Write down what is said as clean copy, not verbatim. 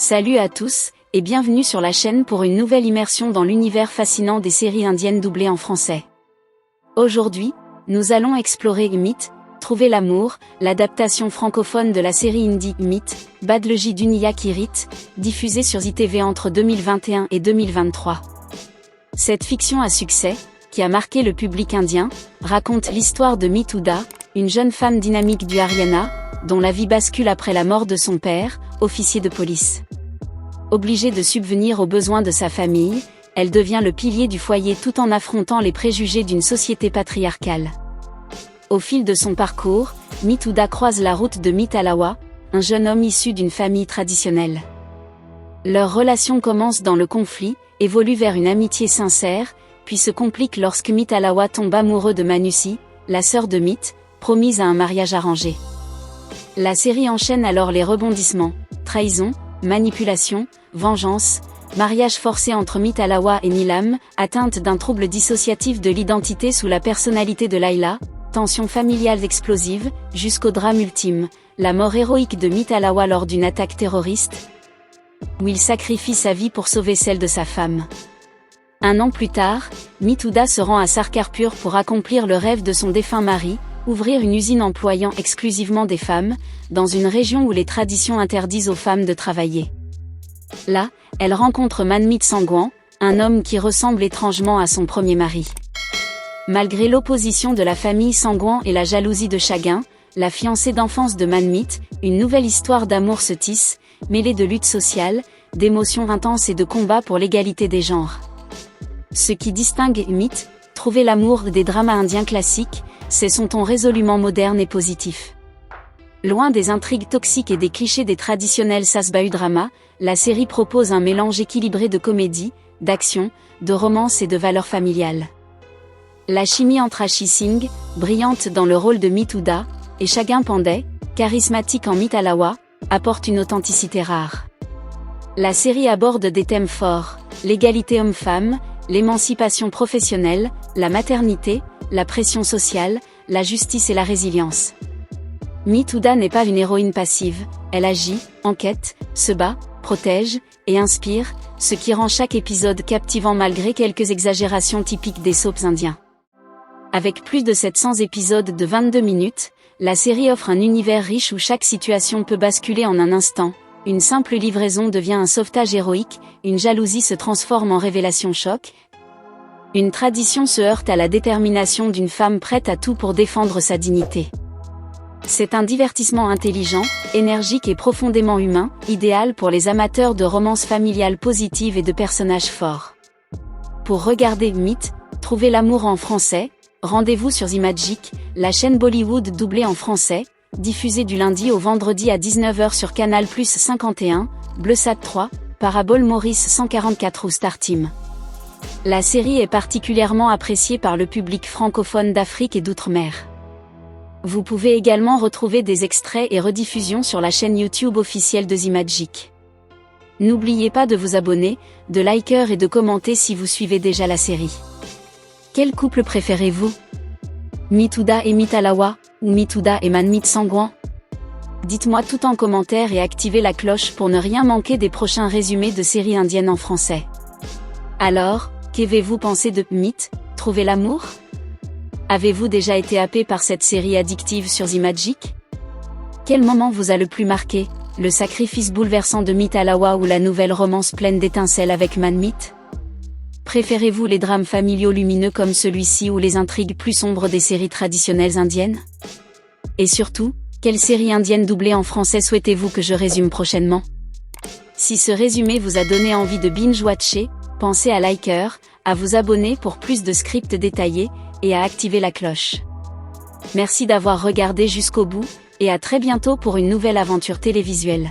Salut à tous, et bienvenue sur la chaîne pour une nouvelle immersion dans l'univers fascinant des séries indiennes doublées en français. Aujourd'hui, nous allons explorer Mythe, Trouver l'amour, l'adaptation francophone de la série indie Mythe, Badleji Duniya Kirit, diffusée sur ITV entre 2021 et 2023. Cette fiction à succès, qui a marqué le public indien, raconte l'histoire de Mithuda, une jeune femme dynamique du Haryana, dont la vie bascule après la mort de son père, officier de police. Obligée de subvenir aux besoins de sa famille, elle devient le pilier du foyer tout en affrontant les préjugés d'une société patriarcale. Au fil de son parcours, Mithuda croise la route de Mitalawa, un jeune homme issu d'une famille traditionnelle. Leur relation commence dans le conflit, évolue vers une amitié sincère, puis se complique lorsque Mitalawa tombe amoureux de Manusi, la sœur de Mythe, promise à un mariage arrangé. La série enchaîne alors les rebondissements, trahison, manipulation, vengeance, mariage forcé entre Mitalawa et Neelam, atteinte d'un trouble dissociatif de l'identité sous la personnalité de Layla, tensions familiales explosives, jusqu'au drame ultime, la mort héroïque de Mitalawa lors d'une attaque terroriste, où il sacrifie sa vie pour sauver celle de sa femme. Un an plus tard, Mithuda se rend à Sarkarpur pour accomplir le rêve de son défunt mari, ouvrir une usine employant exclusivement des femmes, dans une région où les traditions interdisent aux femmes de travailler. Là, elle rencontre Manmeet Sangwan, un homme qui ressemble étrangement à son premier mari. Malgré l'opposition de la famille Sangwan et la jalousie de Chagin, la fiancée d'enfance de Manmeet, une nouvelle histoire d'amour se tisse, mêlée de luttes sociales, d'émotions intenses et de combats pour l'égalité des genres. Ce qui distingue Mythe, Trouver l'amour des dramas indiens classiques, c'est son ton résolument moderne et positif. Loin des intrigues toxiques et des clichés des traditionnels sasbahu dramas, la série propose un mélange équilibré de comédie, d'action, de romance et de valeurs familiales. La chimie entre Ashi Singh, brillante dans le rôle de Mithuda, et Chagin Pandey, charismatique en Mitalawa, apporte une authenticité rare. La série aborde des thèmes forts, l'égalité homme-femme, l'émancipation professionnelle, la maternité, la pression sociale, la justice et la résilience. Mithuda n'est pas une héroïne passive, elle agit, enquête, se bat, protège, et inspire, ce qui rend chaque épisode captivant malgré quelques exagérations typiques des soaps indiens. Avec plus de 700 épisodes de 22 minutes, la série offre un univers riche où chaque situation peut basculer en un instant, une simple livraison devient un sauvetage héroïque, une jalousie se transforme en révélation choc, une tradition se heurte à la détermination d'une femme prête à tout pour défendre sa dignité. C'est un divertissement intelligent, énergique et profondément humain, idéal pour les amateurs de romances familiales positives et de personnages forts. Pour regarder Mythe, Trouver l'amour en français, rendez-vous sur Imagic, la chaîne Bollywood doublée en français, diffusée du lundi au vendredi à 19h sur Canal+ 51, Bleusat 3, Parabole Maurice 144 ou Star Team. La série est particulièrement appréciée par le public francophone d'Afrique et d'outre-mer. Vous pouvez également retrouver des extraits et rediffusions sur la chaîne YouTube officielle de Imagic. N'oubliez pas de vous abonner, de liker et de commenter si vous suivez déjà la série. Quel couple préférez-vous? Mithuda et Mitalawa, ou Mithuda et Manmeet Sangwan? Dites-moi tout en commentaire et activez la cloche pour ne rien manquer des prochains résumés de séries indiennes en français. Alors, qu'avez-vous pensé de Mythe, Trouver l'amour? Avez-vous déjà été happé par cette série addictive sur Imagic? Quel moment vous a le plus marqué, le sacrifice bouleversant de Mitalawa ou la nouvelle romance pleine d'étincelles avec Manmeet? Préférez-vous les drames familiaux lumineux comme celui-ci ou les intrigues plus sombres des séries traditionnelles indiennes? Et surtout, quelle série indienne doublée en français souhaitez-vous que je résume prochainement? Si ce résumé vous a donné envie de binge-watcher, pensez à liker, à vous abonner pour plus de scripts détaillés, et à activer la cloche. Merci d'avoir regardé jusqu'au bout, et à très bientôt pour une nouvelle aventure télévisuelle.